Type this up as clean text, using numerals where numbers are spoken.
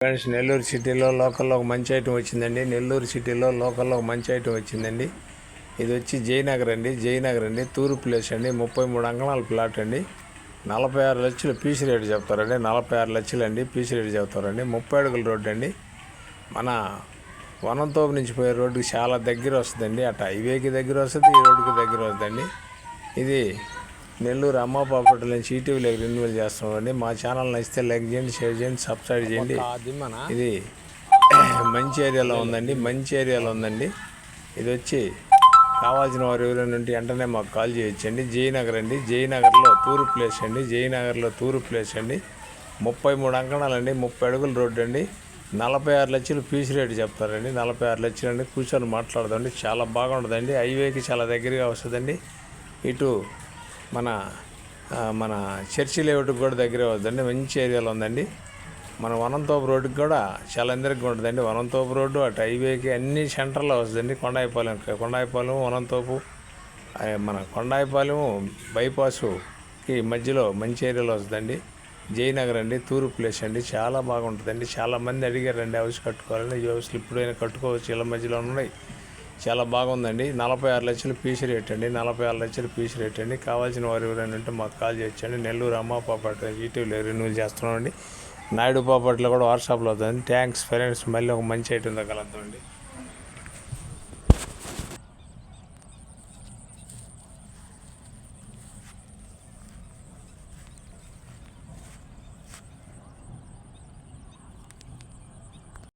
Friends, Nellore సిటీలో లోకల్లో ఒక మంచి ఐటమ్ వచ్చిందండి. నెల్లూరు సిటీలో లోకల్లో ఒక మంచి ఐటమ్ వచ్చిందండి. ఇది వచ్చి జయనగర్ అండి. తూర్పు ప్లేస్ అండి. 33 అంకణాల ప్లాట్ అండి. 46 లక్షలు పీసీ రేటు చెప్తారండి. 46 లక్షలు అండి పీసీ రేటు చెప్తారండి. 30 అడుగుల రోడ్డు అండి. మన వనంతోపు నుంచి పోయే రోడ్డుకి చాలా దగ్గర వస్తుందండి. అటు హైవేకి దగ్గర వస్తుంది, ఈ రోడ్డుకి దగ్గర వస్తుందండి. ఇది నెల్లూరు అమ్మ ప్రాపర్టీల నుంచి ఈటీవీలోకి రెన్యువల్ చేస్తున్నామండి. మా ఛానల్ నచ్చితే లైక్ చేయండి, షేర్ చేయండి, సబ్స్క్రైబ్ చేయండి. ఇది మంచి ఏరియాలో ఉందండి. ఇది వచ్చి కావాల్సిన వారు ఎవరైనా ఉంటే వెంటనే మాకు కాల్ చేయొచ్చండి. జయనగర్లో తూర్పు ప్లేస్ అండి. 33 అంకణాలండి. 30 అడుగుల రోడ్డు అండి. 46 లక్షలు పీసీ రేటు చెప్తారండి. 46 లక్షలు అండి. కూర్చొని మాట్లాడదండి. చాలా బాగుంటుందండి. హైవేకి చాలా దగ్గరగా వస్తుందండి. ఇటు మన చర్చి లేఅవుట్కి కూడా దగ్గరే వద్దండి. మంచి ఏరియాలో ఉందండి. మన వనంతోపు రోడ్డుకి కూడా చాలా అందరికి ఉంటుందండి. వనంతోపు రోడ్డు అటు హైవేకి అన్ని సెంటర్లో వస్తుందండి. కొండాయిపాలెం వనంతోపు, మన కొండాయిపాలెం బైపాస్కి మధ్యలో మంచి ఏరియాలో వస్తుందండి. జయనగర్ అండి. తూర్పు ప్లేస్ అండి. చాలా బాగుంటుందండి. చాలామంది అడిగారండి హౌస్ కట్టుకోవాలని. ఈ హౌస్లు ఇప్పుడైనా కట్టుకోవచ్చు, ఇళ్ళ మధ్యలో ఉన్నాయి. చాలా బాగుందండి. 46 లక్షలు పీసీ రేట్ అండి. కావాల్సిన వారు ఎవరైనా ఉంటే మాకు కాల్ చేయొచ్చండి. నెల్లూరు అమ్మ ప్రాపర్టీ ఈటీవీలో రెన్యూవల్ చేస్తున్నామండి. నాయుడు ప్రాపర్టీలో కూడా వాట్సాప్లో అవుతుంది. Thanks friends. మళ్ళీ ఒక మంచి ఐటెంతో కలుద్దామండి.